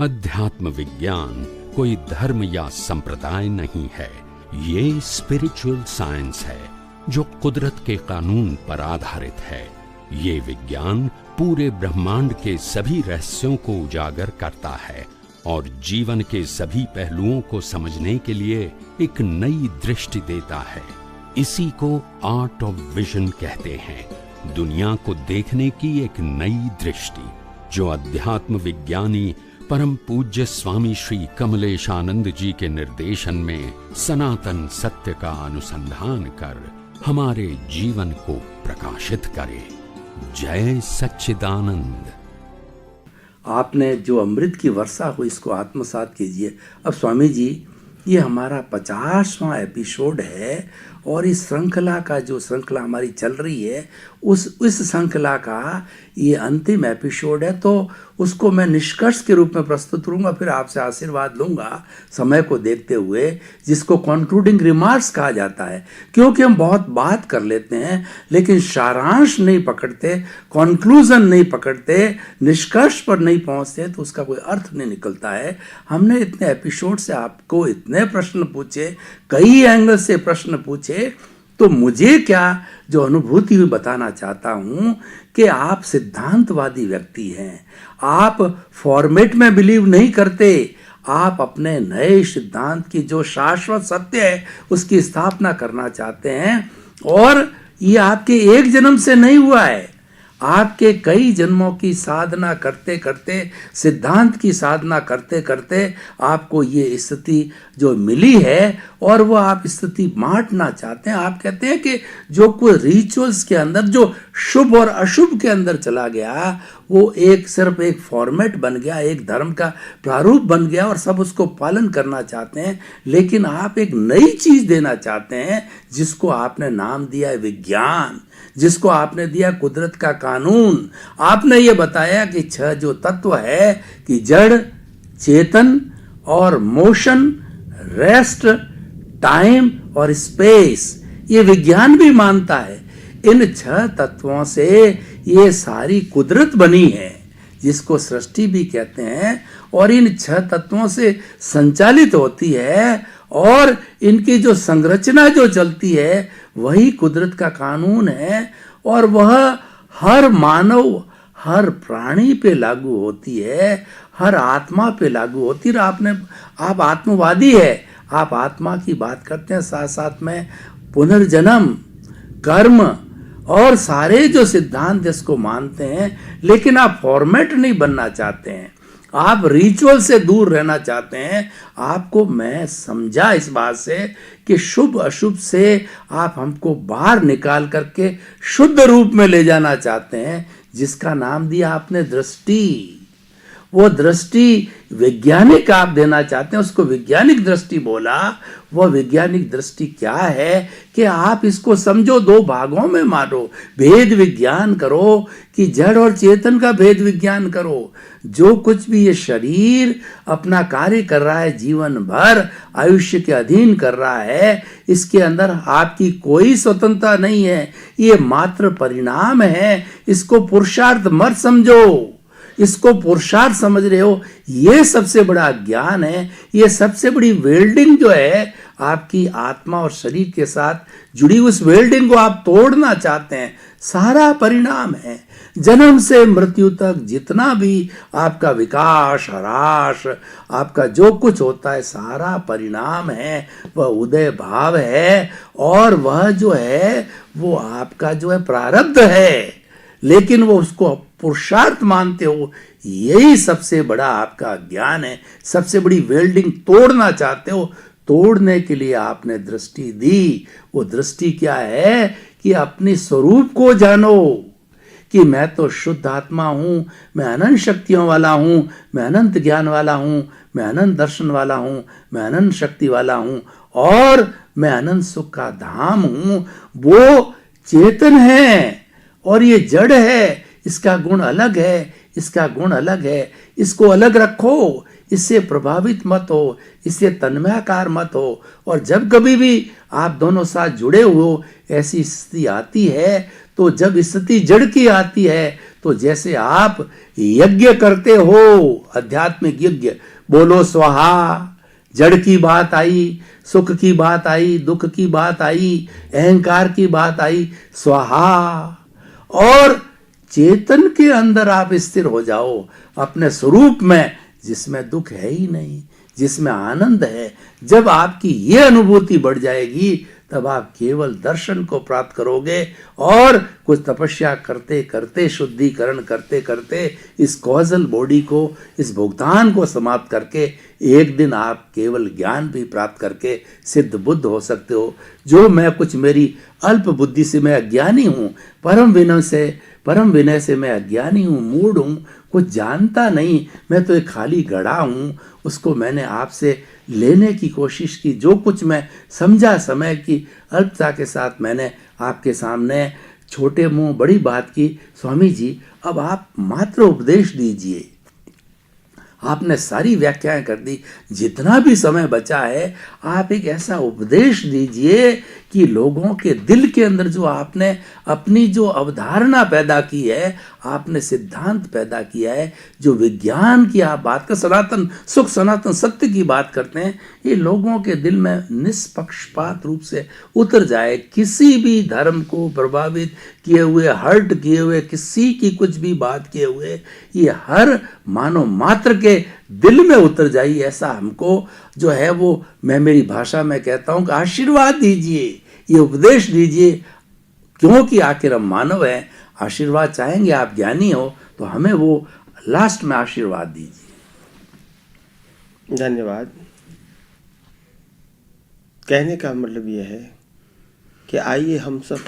अध्यात्म विज्ञान कोई धर्म या संप्रदाय नहीं है, ये स्पिरिचुअल साइंस है जो कुदरत के कानून पर आधारित है। ये विज्ञान पूरे ब्रह्मांड के सभी रहस्यों को उजागर करता है और जीवन के सभी पहलुओं को समझने के लिए एक नई दृष्टि देता है। इसी को आर्ट ऑफ विजन कहते हैं, दुनिया को देखने की एक नई दृष्टि, जो अध्यात्म विज्ञानी परम पूज्य स्वामी श्री कमलेशानंद जी के निर्देशन में सनातन सत्य का अनुसंधान कर हमारे जीवन को प्रकाशित करे। जय सच्चिदानंद। आपने जो अमृत की वर्षा हो इसको आत्मसात कीजिए। अब स्वामी जी, ये हमारा 50वां एपिसोड है और इस श्रृंखला का जो श्रृंखला हमारी चल रही है इस श्रृंखला का ये अंतिम एपिसोड है, तो उसको मैं निष्कर्ष के रूप में प्रस्तुत करूंगा, फिर आपसे आशीर्वाद लूंगा समय को देखते हुए, जिसको कंक्लूडिंग रिमार्क्स कहा जाता है। क्योंकि हम बहुत बात कर लेते हैं लेकिन सारांश नहीं पकड़ते, कंक्लूजन नहीं पकड़ते, निष्कर्ष पर नहीं पहुंचते, तो उसका कोई अर्थ नहीं निकलता है। हमने इतने एपिसोड से आपको इतने प्रश्न पूछे, कई एंगल से प्रश्न पूछे, तो मुझे क्या जो अनुभूति हुई बताना चाहता हूं कि आप सिद्धांतवादी व्यक्ति हैं, आप फॉर्मेट में बिलीव नहीं करते, आप अपने नए सिद्धांत की जो शाश्वत सत्य है उसकी स्थापना करना चाहते हैं। और ये आपके एक जन्म से नहीं हुआ है, आपके कई जन्मों की साधना करते करते, सिद्धांत की साधना करते करते आपको ये स्थिति जो मिली है और वो आप स्थिति बांटना चाहते हैं। आप कहते हैं कि जो कोई रिचुअल्स के अंदर जो शुभ और अशुभ के अंदर चला गया, वो सिर्फ एक फॉर्मेट बन गया, एक धर्म का प्रारूप बन गया और सब उसको पालन करना चाहते हैं। लेकिन आप एक नई चीज देना चाहते हैं जिसको आपने नाम दिया है विज्ञान, जिसको आपने दिया कुदरत का कानून। आपने ये बताया कि 6 जो तत्व है कि जड़, चेतन और मोशन, रेस्ट, टाइम और स्पेस, ये विज्ञान भी मानता है। इन 6 तत्वों से ये सारी कुदरत बनी है, जिसको सृष्टि भी कहते हैं, और इन 6 तत्वों से संचालित होती है और इनकी जो संरचना जो चलती है वही कुदरत का कानून है और वह हर मानव, हर प्राणी पे लागू होती है, हर आत्मा पे लागू होती है। आप आत्मवादी है, आप आत्मा की बात करते हैं, साथ साथ में पुनर्जन्म, कर्म और सारे जो सिद्धांत जिसको मानते हैं, लेकिन आप फॉर्मेट नहीं बनना चाहते हैं, आप रिचुअल से दूर रहना चाहते हैं। आपको मैं समझा इस बात से कि शुभ अशुभ से आप हमको बाहर निकाल करके शुद्ध रूप में ले जाना चाहते हैं, जिसका नाम दिया आपने दृष्टि। वो दृष्टि वैज्ञानिक आप देना चाहते हैं, उसको वैज्ञानिक दृष्टि बोला। वह वैज्ञानिक दृष्टि क्या है कि आप इसको समझो, 2 भागों में मारो, भेद विज्ञान करो कि जड़ और चेतन का भेद विज्ञान करो। जो कुछ भी ये शरीर अपना कार्य कर रहा है, जीवन भर आयुष्य के अधीन कर रहा है, इसके अंदर आपकी कोई स्वतंत्रता नहीं है, ये मात्र परिणाम है। इसको पुरुषार्थ मत समझो, इसको पुरुषार्थ समझ रहे हो, ये सबसे बड़ा ज्ञान है। ये सबसे बड़ी वेल्डिंग जो है आपकी आत्मा और शरीर के साथ जुड़ी, उस वेल्डिंग को आप तोड़ना चाहते हैं। सारा परिणाम है, जन्म से मृत्यु तक जितना भी आपका विकास, ह्रास, आपका जो कुछ होता है, सारा परिणाम है, वह उदय भाव है और वह जो है वो आपका जो है प्रारब्ध है। लेकिन वो उसको पुरुषार्थ मानते हो, यही सबसे बड़ा आपका ज्ञान है। सबसे बड़ी वेल्डिंग तोड़ना चाहते हो, तोड़ने के लिए आपने दृष्टि दी। वो दृष्टि क्या है कि अपने स्वरूप को जानो कि मैं तो शुद्ध आत्मा हूं, मैं अनंत शक्तियों वाला हूं, मैं अनंत ज्ञान वाला हूं, मैं अनंत दर्शन वाला हूं, मैं अनंत शक्ति वाला हूं और मैं अनंत सुख का धाम हूं। वो चेतन है और ये जड़ है, इसका गुण अलग है, इसका गुण अलग है। इसको अलग रखो, इससे प्रभावित मत हो, इससे तन्मयाकार मत हो। और जब कभी भी आप दोनों साथ जुड़े हो, ऐसी स्थिति आती है, तो जब स्थिति जड़ की आती है तो जैसे आप यज्ञ करते हो, आध्यात्मिक यज्ञ, बोलो स्वाहा, जड़ की बात आई, सुख की बात आई, दुख की बात आई, अहंकार की बात आई, स्वाहा, और चेतन के अंदर आप स्थिर हो जाओ अपने स्वरूप में, जिसमें दुख है ही नहीं, जिसमें आनंद है। जब आपकी ये अनुभूति बढ़ जाएगी तब आप केवल दर्शन को प्राप्त करोगे, और कुछ तपस्या करते करते, शुद्धिकरण करते करते इस कॉजल बॉडी को, इस भुगतान को समाप्त करके एक दिन आप केवल ज्ञान भी प्राप्त करके सिद्ध बुद्ध हो सकते हो। जो मैं कुछ मेरी अल्प बुद्धि से मैं अज्ञानी हूँ, परम विनय से मैं अज्ञानी हूँ, मूढ़ हूँ, कुछ जानता नहीं, मैं तो एक खाली घड़ा हूँ, उसको मैंने आपसे लेने की कोशिश की। जो कुछ मैं समझा समय की अल्पता के साथ मैंने आपके सामने छोटे मुंह बड़ी बात की। स्वामी जी, अब आप मात्र उपदेश दीजिए। आपने सारी व्याख्याएं कर दी, जितना भी समय बचा है आप एक ऐसा उपदेश दीजिए कि लोगों के दिल के अंदर जो आपने अपनी जो अवधारणा पैदा की है, आपने सिद्धांत पैदा किया है, जो विज्ञान की आप बात कर, सनातन सुख, सनातन सत्य की बात करते हैं, ये लोगों के दिल में निष्पक्षपात रूप से उतर जाए। किसी भी धर्म को प्रभावित किए हुए, हर्ट किए हुए, किसी की कुछ भी बात किए हुए, ये हर मानव मात्र के दिल में उतर जाए, ऐसा हमको जो है वो, मैं मेरी भाषा में कहता हूं कि आशीर्वाद दीजिए, ये उपदेश दीजिए, क्योंकि आखिर हम मानव हैं, आशीर्वाद चाहेंगे। आप ज्ञानी हो तो हमें वो लास्ट में आशीर्वाद दीजिए। धन्यवाद। कहने का मतलब यह है कि आइए हम सब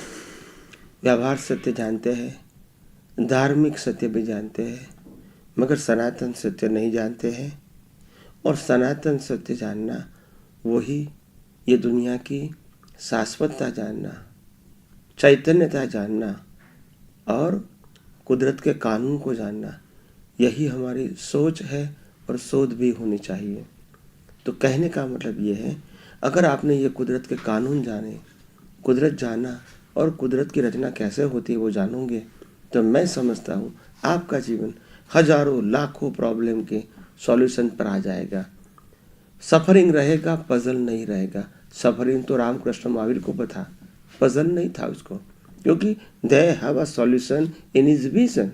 व्यवहार सत्य जानते हैं, धार्मिक सत्य भी जानते हैं, मगर सनातन सत्य नहीं जानते हैं। और सनातन सत्य जानना वही ये दुनिया की शाश्वतता जानना, चैतन्यता जानना और कुदरत के कानून को जानना, यही हमारी सोच है और शोध भी होनी चाहिए। तो कहने का मतलब ये है, अगर आपने ये कुदरत के कानून जाने, कुदरत जाना और कुदरत की रचना कैसे होती है वो जानोगे, तो मैं समझता हूँ आपका जीवन हजारों लाखों प्रॉब्लम के सॉल्यूशन पर आ जाएगा। सफरिंग रहेगा, पजल नहीं रहेगा। सफरिंग तो रामकृष्ण महावीर को पता, पजल नहीं था उसको, क्योंकि they have a solution in his vision,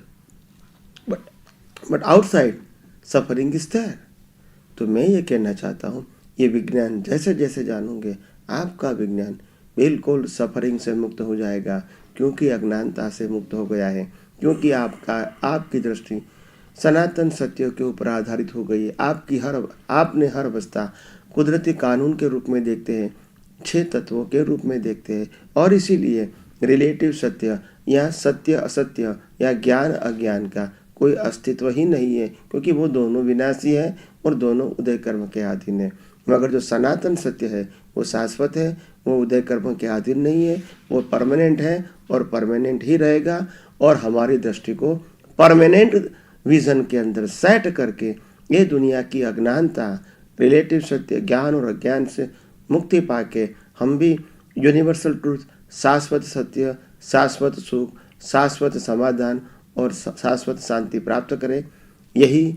but outside suffering is there. तो मैं ये कहना चाहता हूँ, ये विज्ञान जैसे जैसे जानोगे, आपका विज्ञान बिल्कुल सफरिंग से मुक्त हो जाएगा, क्योंकि अज्ञानता से मुक्त हो गया है, क्योंकि आपकी दृष्टि सनातन सत्यों के ऊपर आधारित हो गई है। आपने हर अवस्था कुदरती कानून के रूप में देखते हैं, 6 तत्वों के रूप में देखते हैं, और इसीलिए रिलेटिव सत्य या सत्य असत्य या ज्ञान अज्ञान का कोई अस्तित्व ही नहीं है, क्योंकि वो दोनों विनाशी है और दोनों उदय कर्म के अधीन है। मगर जो सनातन सत्य है वो शाश्वत है, वो उदय कर्म के अधीन नहीं है, वो परमानेंट है और परमानेंट ही रहेगा। और हमारी दृष्टि को परमानेंट विजन के अंदर सेट करके ये दुनिया की अज्ञानता, रिलेटिव सत्य, ज्ञान और अज्ञान से मुक्ति पाके हम भी यूनिवर्सल ट्रूथ, शाश्वत सत्य, शाश्वत सुख, शाश्वत समाधान और शाश्वत शांति प्राप्त करें। यही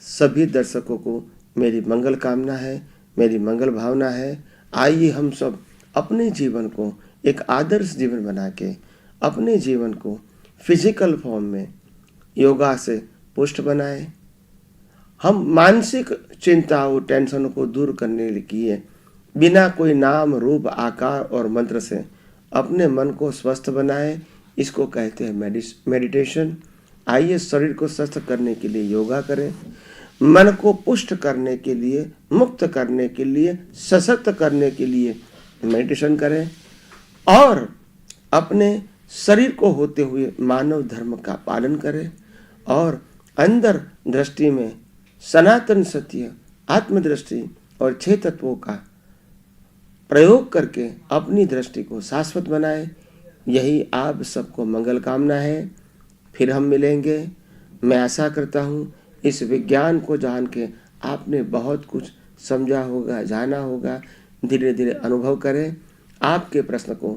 सभी दर्शकों को मेरी मंगल कामना है, मेरी मंगल भावना है। आइए हम सब अपने जीवन को एक आदर्श जीवन बना के अपने जीवन को फिजिकल फॉर्म में योगा से पुष्ट बनाएं। हम मानसिक चिंताओं, टेंशन को दूर करने के लिए बिना कोई नाम, रूप, आकार और मंत्र से अपने मन को स्वस्थ बनाएं। इसको कहते हैं मेडिटेशन। आइए शरीर को स्वस्थ करने के लिए योगा करें, मन को पुष्ट करने के लिए, मुक्त करने के लिए, सशक्त करने के लिए मेडिटेशन करें, और अपने शरीर को होते हुए मानव धर्म का पालन करें, और अंदर दृष्टि में सनातन सत्य, आत्मदृष्टि और 6 तत्वों का प्रयोग करके अपनी दृष्टि को शाश्वत बनाएं। यही आप सबको मंगल कामना है। फिर हम मिलेंगे। मैं आशा करता हूँ इस विज्ञान को जान के आपने बहुत कुछ समझा होगा, जाना होगा। धीरे धीरे अनुभव करें। आपके प्रश्न को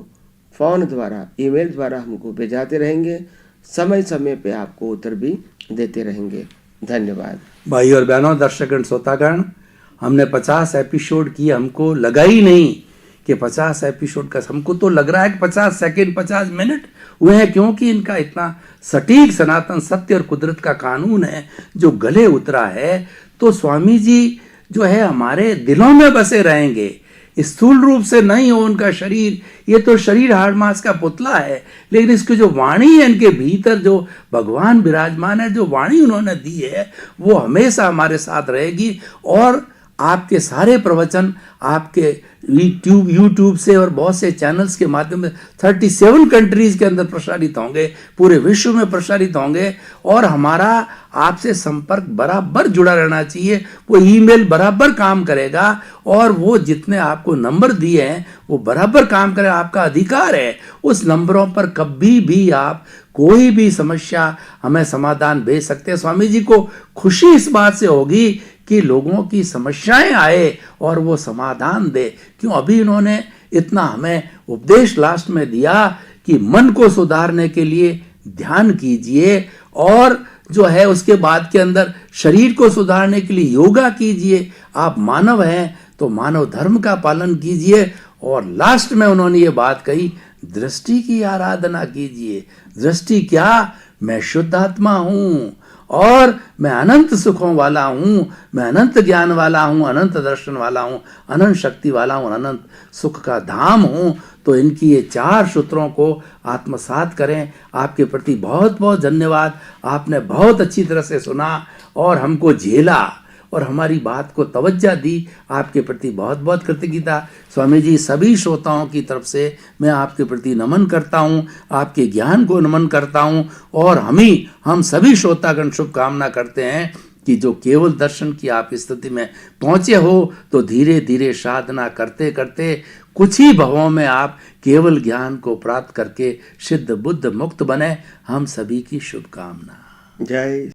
फ़ोन द्वारा, ईमेल द्वारा हमको भेजाते रहेंगे। समय समय पे आपको उत्तर भी देते रहेंगे। धन्यवाद। भाई और बहनों, दर्शकगण, श्रोतागण, हमने 50 एपिसोड किए, हमको लगा ही नहीं कि 50 एपिसोड का, हमको तो लग रहा है कि 50 सेकंड 50 मिनट हुए हैं, क्योंकि इनका इतना सटीक सनातन सत्य और कुदरत का कानून है जो गले उतरा है। तो स्वामी जी जो है हमारे दिलों में बसे रहेंगे, स्थूल रूप से नहीं हो उनका शरीर, ये तो शरीर हाड़ मांस का पुतला है, लेकिन इसकी जो वाणी है, इनके भीतर जो भगवान विराजमान है, जो वाणी उन्होंने दी है, वो हमेशा हमारे साथ रहेगी। और आपके सारे प्रवचन आपके यूट्यूब से और बहुत से चैनल्स के माध्यम से 37 कंट्रीज के अंदर प्रसारित होंगे, पूरे विश्व में प्रसारित होंगे। और हमारा आपसे संपर्क बराबर जुड़ा रहना चाहिए, वो ईमेल बराबर काम करेगा, और वो जितने आपको नंबर दिए हैं वो बराबर काम करेगा। आपका अधिकार है उस नंबरों पर कभी भी आप कोई भी समस्या हमें समाधान भेज सकते हैं। स्वामी जी को खुशी इस बात से होगी कि लोगों की समस्याएं आए और वो समाधान दे। क्यों, अभी इन्होंने इतना हमें उपदेश लास्ट में दिया कि मन को सुधारने के लिए ध्यान कीजिए, और जो है उसके बाद के अंदर शरीर को सुधारने के लिए योगा कीजिए। आप मानव हैं तो मानव धर्म का पालन कीजिए, और लास्ट में उन्होंने ये बात कही, दृष्टि की आराधना कीजिए। दृष्टि क्या, मैं शुद्ध आत्मा हूं और मैं अनंत सुखों वाला हूं, मैं अनंत ज्ञान वाला हूं, अनंत दर्शन वाला हूं, अनंत शक्ति वाला हूं, अनंत सुख का धाम हूं। तो इनकी ये 4 सूत्रों को आत्मसात करें। आपके प्रति बहुत बहुत धन्यवाद। आपने बहुत अच्छी तरह से सुना और हमको झेला और हमारी बात को तवज्जो दी। आपके प्रति बहुत बहुत कृतज्ञता। स्वामी जी, सभी श्रोताओं की तरफ से मैं आपके प्रति नमन करता हूँ, आपके ज्ञान को नमन करता हूँ, और हम सभी श्रोतागण शुभकामना करते हैं कि जो केवल दर्शन की आप स्थिति में पहुँचे हो, तो धीरे धीरे साधना करते करते कुछ ही भवों में आप केवल ज्ञान को प्राप्त करके सिद्ध बुद्ध मुक्त बने। हम सभी की शुभकामना। जय